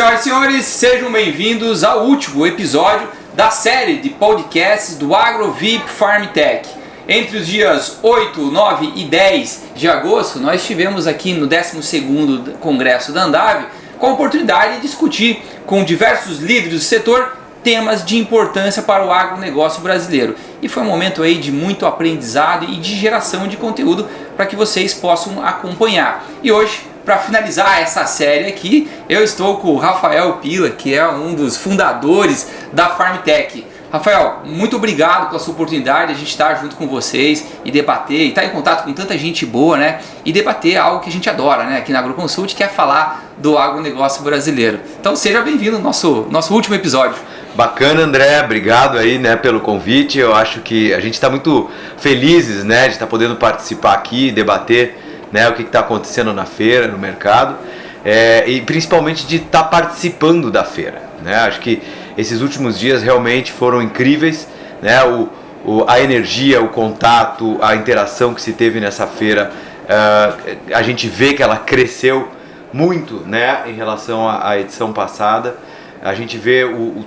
Senhoras e senhores, sejam bem-vindos ao último episódio da série de podcasts do AgroVip FarmTech. Entre os dias 8, 9 e 10 de agosto, nós estivemos aqui no 12º Congresso da Andave com a oportunidade de discutir com diversos líderes do setor temas de importância para o agronegócio brasileiro. E foi um momento aí de muito aprendizado e de geração de conteúdo para que vocês possam acompanhar. E hoje, para finalizar essa série aqui, eu estou com o Rafael Pila, que é um dos fundadores da FarmTech. Rafael, muito obrigado pela sua oportunidade de a gente estar junto com vocês e debater, e estar em contato com tanta gente boa, né? E debater algo que a gente adora, né? Aqui na AgroConsult, que é falar do agronegócio brasileiro. Então seja bem-vindo ao nosso último episódio. Bacana, André, obrigado aí, né, pelo convite. Eu acho que a gente está muito felizes, né, de estar podendo participar aqui e debater, né, o que está acontecendo na feira, no mercado, e principalmente de estar participando da feira, né? Acho que esses últimos dias realmente foram incríveis, né? A energia, o contato, a interação que se teve nessa feira, a gente vê que ela cresceu muito, né, em relação à edição passada. A gente vê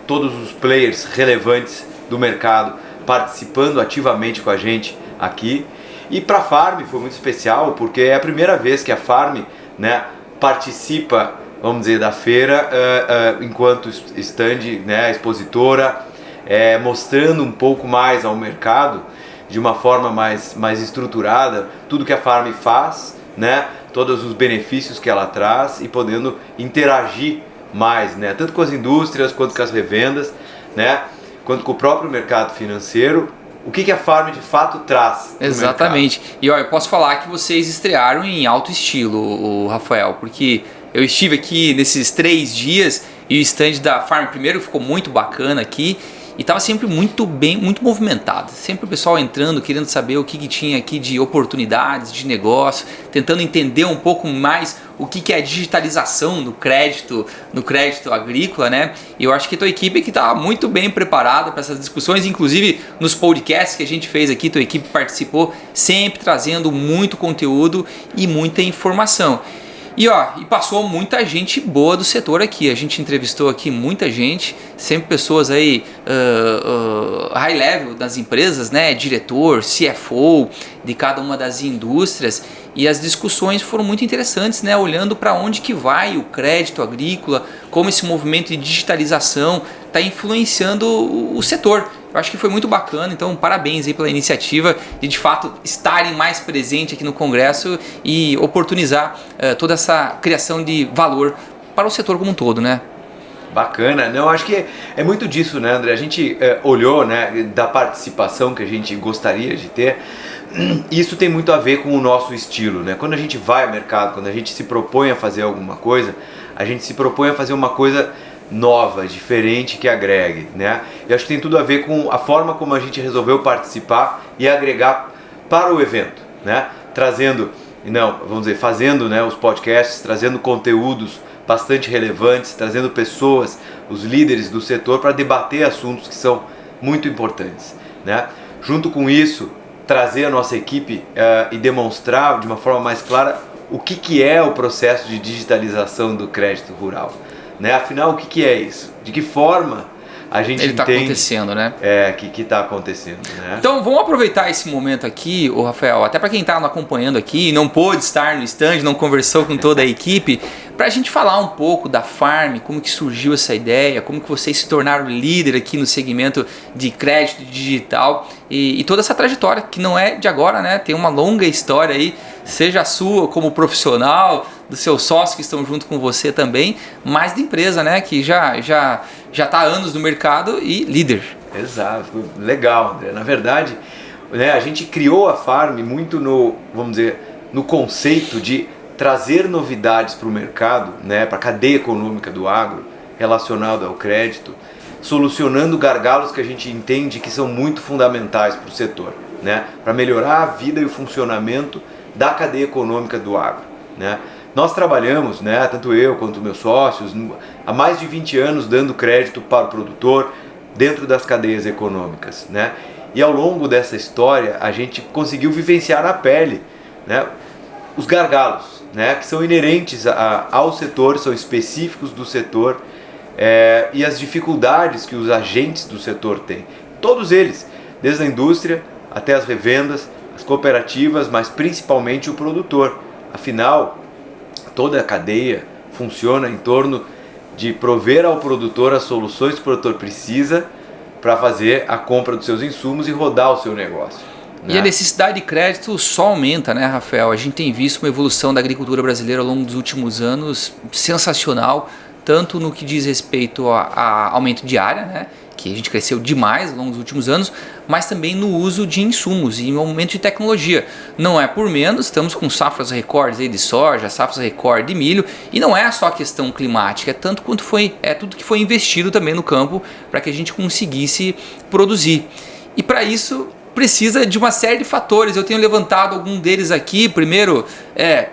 todos os players relevantes do mercado participando ativamente com a gente aqui. E para a Farm foi muito especial, porque é a primeira vez que a Farm, né, participa, vamos dizer, da feira enquanto stand, né, expositora, mostrando um pouco mais ao mercado, de uma forma mais estruturada, tudo que a Farm faz, né, todos os benefícios que ela traz e podendo interagir mais, né, tanto com as indústrias quanto com as revendas, né, quanto com o próprio mercado financeiro. O que a Farm de fato traz? Exatamente. E olha, eu posso falar que vocês estrearam em alto estilo, o Rafael, porque eu estive aqui nesses 3 dias e o stand da Farm primeiro ficou muito bacana aqui e estava sempre muito bem, muito movimentado. Sempre o pessoal entrando, querendo saber o que tinha aqui de oportunidades, de negócio, tentando entender um pouco mais o que é a digitalização no crédito agrícola, né? E eu acho que a tua equipe aqui está muito bem preparada para essas discussões, inclusive nos podcasts que a gente fez aqui, tua equipe participou, sempre trazendo muito conteúdo e muita informação. E passou muita gente boa do setor aqui, a gente entrevistou aqui muita gente, sempre pessoas aí high level das empresas, né, diretor, CFO de cada uma das indústrias, e as discussões foram muito interessantes, né, olhando para onde que vai o crédito agrícola, como esse movimento de digitalização está influenciando o setor. Eu acho que foi muito bacana, então parabéns aí pela iniciativa de fato estarem mais presentes aqui no Congresso e oportunizar toda essa criação de valor para o setor como um todo, né? Bacana, não, acho que é muito disso, né, André? A gente olhou, né, da participação que a gente gostaria de ter. Isso tem muito a ver com o nosso estilo, né? Quando a gente vai ao mercado, quando a gente se propõe a fazer alguma coisa, a gente se propõe a fazer uma coisa nova, diferente, que agregue, né? E acho que tem tudo a ver com a forma como a gente resolveu participar e agregar para o evento, né? Trazendo, vamos dizer, fazendo, né, os podcasts, trazendo conteúdos bastante relevantes, trazendo pessoas, os líderes do setor para debater assuntos que são muito importantes, né? Junto com isso, trazer a nossa equipe e demonstrar de uma forma mais clara o que é o processo de digitalização do crédito rural, né? Afinal, o que é isso? De que forma a gente ele está acontecendo, né? Que está acontecendo, né? Então vamos aproveitar esse momento aqui, o Rafael, até para quem está acompanhando aqui, não pôde estar no stand, não conversou com toda a equipe, para a gente falar um pouco da Farm, como que surgiu essa ideia, como que vocês se tornaram líder aqui no segmento de crédito digital e toda essa trajetória, que não é de agora, né? Tem uma longa história aí, seja a sua como profissional, dos seus sócios que estão junto com você também, mas da empresa, né? Que já está há anos no mercado e líder. Exato, legal, André. Na verdade, né, a gente criou a Farm muito no conceito de trazer novidades para o mercado, né, para a cadeia econômica do agro, relacionado ao crédito, solucionando gargalos que a gente entende que são muito fundamentais para o setor, né, para melhorar a vida e o funcionamento da cadeia econômica do agro, né. Nós trabalhamos, né, tanto eu quanto meus sócios, há mais de 20 anos dando crédito para o produtor dentro das cadeias econômicas, né? E ao longo dessa história a gente conseguiu vivenciar na pele, né, os gargalos, né, que são inerentes ao setor, são específicos do setor, e as dificuldades que os agentes do setor têm. Todos eles, desde a indústria até as revendas, as cooperativas, mas principalmente o produtor. Afinal, toda a cadeia funciona em torno de prover ao produtor as soluções que o produtor precisa para fazer a compra dos seus insumos e rodar o seu negócio. E a necessidade de crédito só aumenta, né, Rafael? A gente tem visto uma evolução da agricultura brasileira ao longo dos últimos anos sensacional, tanto no que diz respeito a aumento de área, né, que a gente cresceu demais ao longo dos últimos anos, mas também no uso de insumos e no aumento de tecnologia. Não é por menos, estamos com safras recordes aí de soja, safras recorde de milho, e não é só a questão climática, é tanto quanto tudo que foi investido também no campo para que a gente conseguisse produzir. E para isso precisa de uma série de fatores. Eu tenho levantado algum deles aqui. Primeiro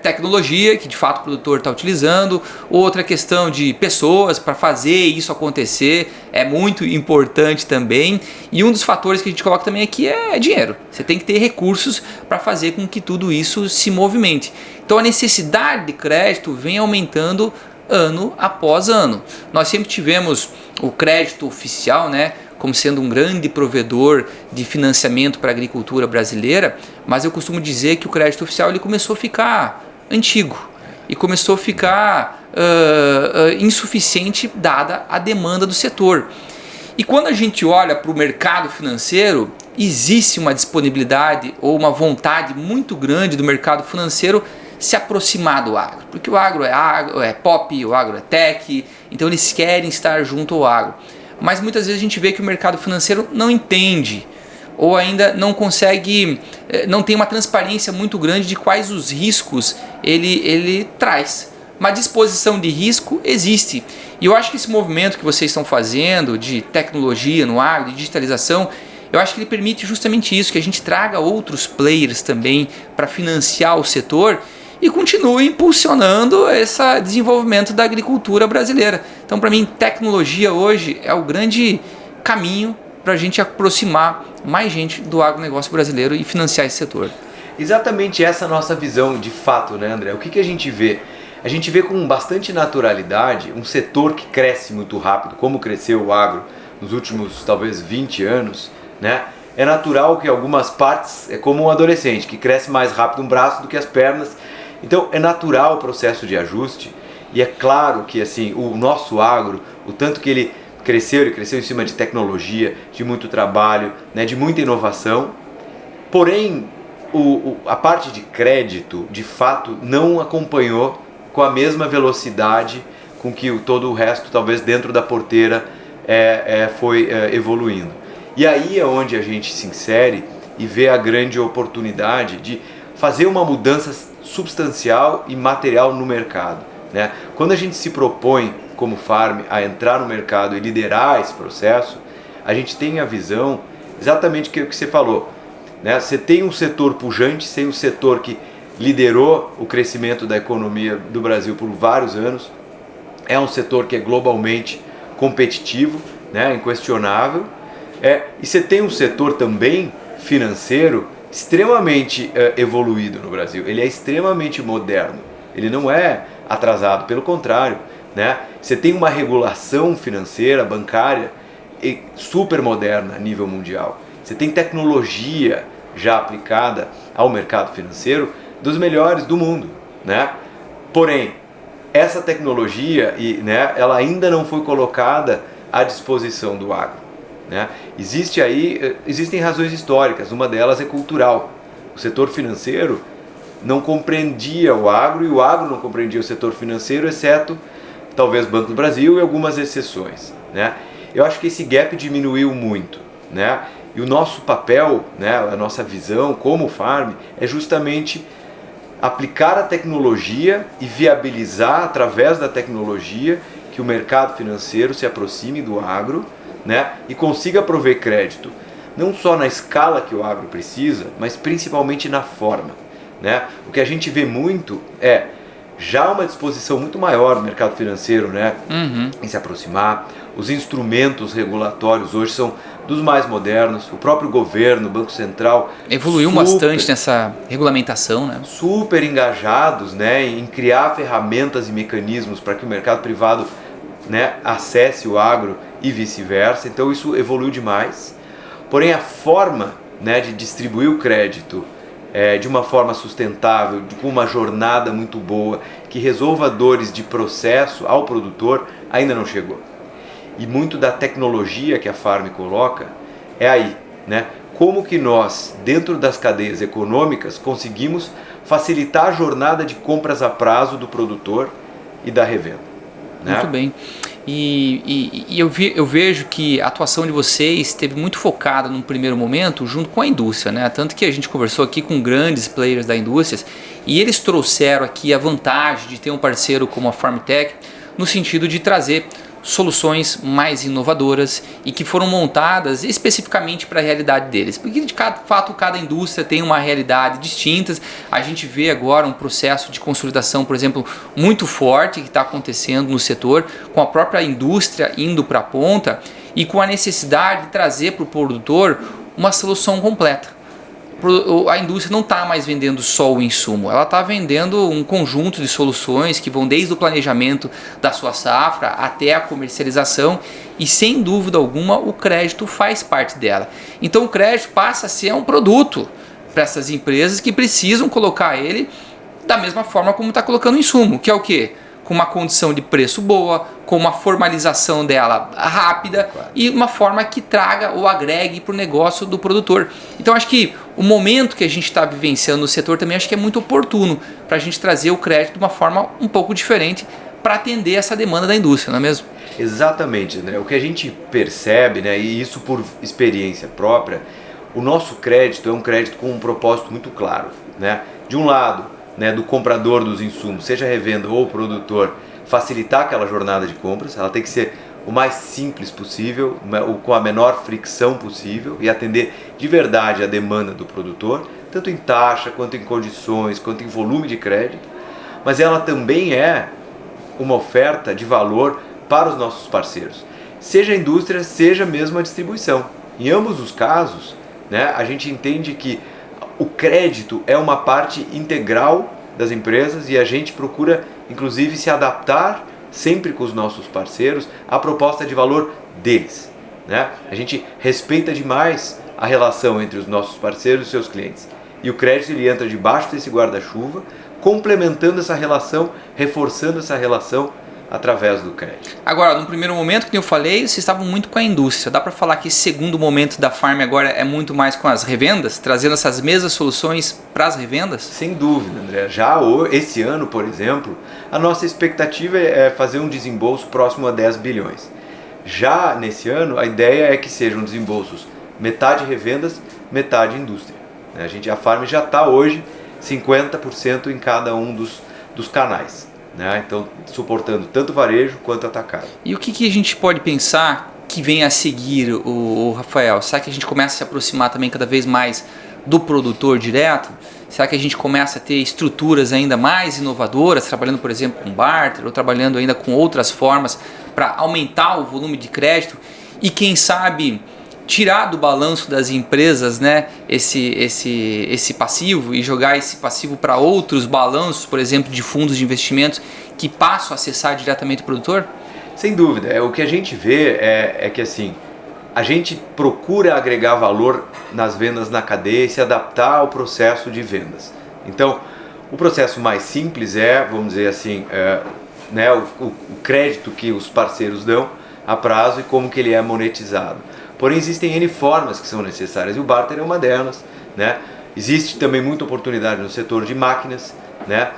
tecnologia, que de fato o produtor está utilizando. Outra questão de pessoas para fazer isso acontecer é muito importante também. E um dos fatores que a gente coloca também aqui é dinheiro. Você tem que ter recursos para fazer com que tudo isso se movimente. Então a necessidade de crédito vem aumentando ano após ano. Nós sempre tivemos o crédito oficial, né, como sendo um grande provedor de financiamento para a agricultura brasileira, mas eu costumo dizer que o crédito oficial ele começou a ficar antigo e começou a ficar insuficiente dada a demanda do setor. E quando a gente olha para o mercado financeiro, existe uma disponibilidade ou uma vontade muito grande do mercado financeiro se aproximar do agro, porque o agro é pop, o agro é tech, então eles querem estar junto ao agro. Mas muitas vezes a gente vê que o mercado financeiro não entende ou ainda não consegue, não tem uma transparência muito grande de quais os riscos ele traz. Uma disposição de risco existe. E eu acho que esse movimento que vocês estão fazendo de tecnologia no agro, de digitalização, eu acho que ele permite justamente isso, que a gente traga outros players também para financiar o setor e continue impulsionando esse desenvolvimento da agricultura brasileira. Então, para mim, tecnologia hoje é o grande caminho para a gente aproximar mais gente do agronegócio brasileiro e financiar esse setor. Exatamente essa nossa visão de fato, né, André? O que a gente vê? A gente vê com bastante naturalidade um setor que cresce muito rápido, como cresceu o agro nos últimos, talvez, 20 anos, né? É natural que algumas partes, é como um adolescente, que cresce mais rápido um braço do que as pernas. Então é natural o processo de ajuste e é claro que assim, o nosso agro, o tanto que ele cresceu em cima de tecnologia, de muito trabalho, né, de muita inovação, porém a parte de crédito de fato não acompanhou com a mesma velocidade com que todo o resto, talvez dentro da porteira, foi evoluindo. E aí é onde a gente se insere e vê a grande oportunidade de fazer uma mudança substancial e material no mercado, né? Quando a gente se propõe como Farm a entrar no mercado e liderar esse processo, a gente tem a visão exatamente o que você falou, né? Você tem um setor pujante, tem um setor que liderou o crescimento da economia do Brasil por vários anos, é um setor que é globalmente competitivo, né? Inquestionável, e você tem um setor também financeiro extremamente evoluído no Brasil. Ele é extremamente moderno, ele não é atrasado, pelo contrário, né? Você tem uma regulação financeira, bancária super moderna a nível mundial. Você tem tecnologia já aplicada ao mercado financeiro dos melhores do mundo, né? Porém, essa tecnologia, né, ela ainda não foi colocada à disposição do agro, né? Existem razões históricas, uma delas é cultural. O setor financeiro não compreendia o agro e o agro não compreendia o setor financeiro, exceto talvez Banco do Brasil e algumas exceções, né? Eu acho que esse gap diminuiu muito, né? E o nosso papel, né, a nossa visão como Farm é justamente aplicar a tecnologia e viabilizar através da tecnologia que o mercado financeiro se aproxime do agro, né, e consiga prover crédito, não só na escala que o agro precisa, mas principalmente na forma, né? O que a gente vê muito é já uma disposição muito maior do mercado financeiro, né, em se aproximar. Os instrumentos regulatórios hoje são dos mais modernos. O próprio governo, o Banco Central evoluiu bastante nessa regulamentação, né? Super engajados, né, em criar ferramentas e mecanismos para que o mercado privado, né, acesse o agro e vice-versa. Então isso evoluiu demais. Porém a forma, né, de distribuir o crédito de uma forma sustentável, com uma jornada muito boa, que resolva dores de processo ao produtor, ainda não chegou. E muito da tecnologia que a Farm coloca é aí, né? Como que nós, dentro das cadeias econômicas, conseguimos facilitar a jornada de compras a prazo do produtor e da revenda. Né? Muito bem. E eu vejo que a atuação de vocês esteve muito focada num primeiro momento junto com a indústria, né? Tanto que a gente conversou aqui com grandes players da indústria e eles trouxeram aqui a vantagem de ter um parceiro como a FarmTech no sentido de trazer soluções mais inovadoras e que foram montadas especificamente para a realidade deles, porque de fato cada indústria tem uma realidade distinta. A gente vê agora um processo de consolidação, por exemplo, muito forte que está acontecendo no setor, com a própria indústria indo para a ponta e com a necessidade de trazer para o produtor uma solução completa. A indústria não está mais vendendo só o insumo, ela está vendendo um conjunto de soluções que vão desde o planejamento da sua safra até a comercialização e sem dúvida alguma o crédito faz parte dela. Então o crédito passa a ser um produto para essas empresas que precisam colocar ele da mesma forma como está colocando o insumo, que é o quê? Com uma condição de preço boa, com uma formalização dela rápida e uma forma que traga ou agregue para o negócio do produtor. Então acho que o momento que a gente está vivenciando no setor também acho que é muito oportuno para a gente trazer o crédito de uma forma um pouco diferente para atender essa demanda da indústria, não é mesmo? Exatamente, né? O que a gente percebe, né, e isso por experiência própria, o nosso crédito é um crédito com um propósito muito claro, né? De um lado, né, do comprador dos insumos, seja revenda ou produtor, facilitar aquela jornada de compras. Ela tem que ser o mais simples possível, com a menor fricção possível e atender de verdade a demanda do produtor, tanto em taxa, quanto em condições, quanto em volume de crédito. Mas ela também é uma oferta de valor para os nossos parceiros, seja a indústria, seja mesmo a distribuição. Em ambos os casos, né, a gente entende que o crédito é uma parte integral das empresas e a gente procura, inclusive, se adaptar sempre com os nossos parceiros à proposta de valor deles. Né? A gente respeita demais a relação entre os nossos parceiros e seus clientes. E o crédito ele entra debaixo desse guarda-chuva, complementando essa relação, reforçando essa relação através do crédito. Agora, no primeiro momento, que eu falei, vocês estavam muito com a indústria. Dá para falar que esse segundo momento da Farm agora é muito mais com as revendas, trazendo essas mesmas soluções para as revendas? Sem dúvida, André. Já esse ano, por exemplo, a nossa expectativa é fazer um desembolso próximo a 10 bilhões. Já nesse ano, a ideia é que sejam desembolsos metade revendas, metade indústria. A Farm já está hoje 50% em cada um dos canais. Né? Então, suportando tanto varejo quanto atacado. E o que a gente pode pensar que venha a seguir, o Rafael? Será que a gente começa a se aproximar também cada vez mais do produtor direto? Será que a gente começa a ter estruturas ainda mais inovadoras, trabalhando, por exemplo, com barter ou trabalhando ainda com outras formas para aumentar o volume de crédito e, quem sabe, tirar do balanço das empresas, né, esse passivo e jogar esse passivo para outros balanços, por exemplo, de fundos de investimentos que passam a acessar diretamente o produtor? Sem dúvida. O que a gente vê é que assim, a gente procura agregar valor nas vendas na cadeia e se adaptar ao processo de vendas. Então, o processo mais simples vamos dizer assim, né, o crédito que os parceiros dão a prazo e como que ele é monetizado. Porém, existem N formas que são necessárias e o barter é uma delas. Né? Existe também muita oportunidade no setor de máquinas, né?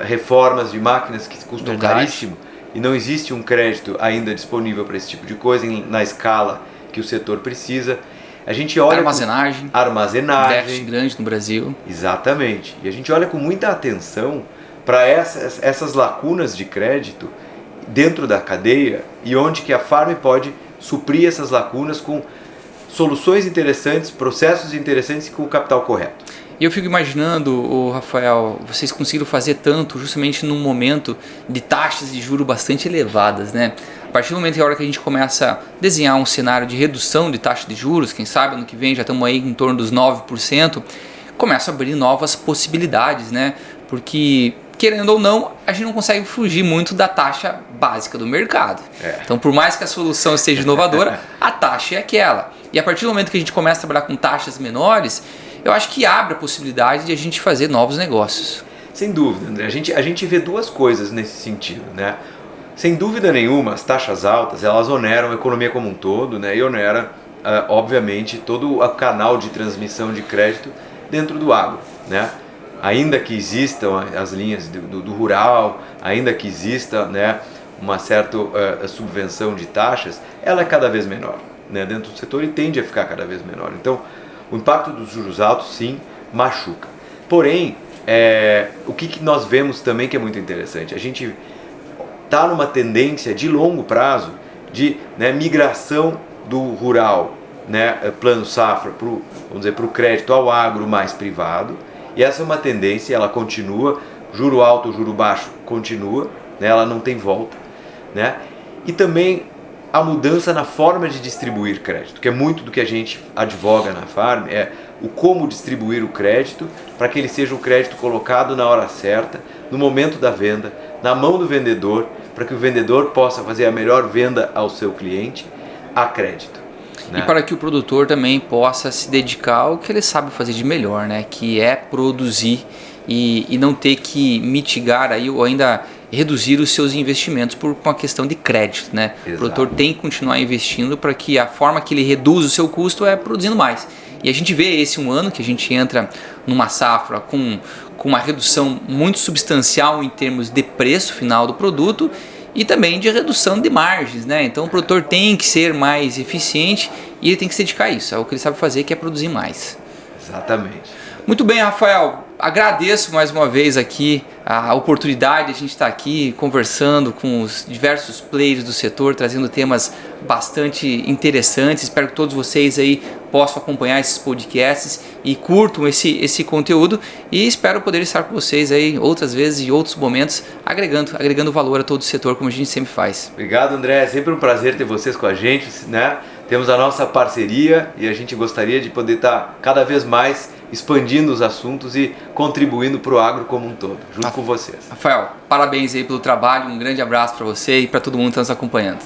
Reformas de máquinas que custam caríssimo e não existe um crédito ainda disponível para esse tipo de coisa na escala que o setor precisa. A gente olha armazenagem, déficit grande no Brasil. Exatamente. E a gente olha com muita atenção para essas lacunas de crédito dentro da cadeia e onde que a Farm pode suprir essas lacunas com soluções interessantes, processos interessantes e com o capital correto. E eu fico imaginando, Rafael, vocês conseguiram fazer tanto justamente num momento de taxas de juros bastante elevadas, né? A partir do momento que a hora que a gente começa a desenhar um cenário de redução de taxa de juros, quem sabe ano que vem já estamos aí em torno dos 9%, começa a abrir novas possibilidades, né? Porque, querendo ou não, a gente não consegue fugir muito da taxa básica do mercado. Então, por mais que a solução seja inovadora, a taxa é aquela. E a partir do momento que a gente começa a trabalhar com taxas menores, eu acho que abre a possibilidade de a gente fazer novos negócios. Sem dúvida, André. A gente vê duas coisas nesse sentido, né? Sem dúvida nenhuma, as taxas altas, elas oneram a economia como um todo, né? E onera, obviamente, todo o canal de transmissão de crédito dentro do agro, né? Ainda que existam as linhas do rural, ainda que exista, né, uma certa subvenção de taxas, ela é cada vez menor, né, dentro do setor, e tende a ficar cada vez menor. Então, o impacto dos juros altos, sim, machuca. Porém, o que nós vemos também que é muito interessante, a gente está numa tendência de longo prazo de, né, migração do rural, né, plano safra, para o crédito ao agro mais privado. E essa é uma tendência, ela continua, juro alto, juro baixo continua, né, ela não tem volta, né? E também a mudança na forma de distribuir crédito, que é muito do que a gente advoga na Farm, é o como distribuir o crédito para que ele seja um crédito colocado na hora certa, no momento da venda, na mão do vendedor, para que o vendedor possa fazer a melhor venda ao seu cliente a crédito. E para que o produtor também possa se dedicar ao que ele sabe fazer de melhor, né? Que é produzir e não ter que mitigar aí, ou ainda reduzir os seus investimentos por uma questão de crédito, né? Exato. O produtor tem que continuar investindo para que a forma que ele reduz o seu custo é produzindo mais. E a gente vê esse um ano que a gente entra numa safra com uma redução muito substancial em termos de preço final do produto, e também de redução de margens, né? Então o produtor tem que ser mais eficiente e ele tem que se dedicar a isso, é o que ele sabe fazer, que é produzir mais. Exatamente. Muito bem, Rafael, agradeço mais uma vez aqui a oportunidade de a gente estar aqui conversando com os diversos players do setor, trazendo temas bastante interessantes. Espero que todos vocês aí possam acompanhar esses podcasts e curtam esse conteúdo, e espero poder estar com vocês aí outras vezes e outros momentos agregando valor a todo o setor, como a gente sempre faz. Obrigado, André, é sempre um prazer ter vocês com a gente, né? Temos a nossa parceria e a gente gostaria de poder estar cada vez mais expandindo os assuntos e contribuindo para o agro como um todo, junto com vocês. Rafael, parabéns aí pelo trabalho, um grande abraço para você e para todo mundo que está nos acompanhando.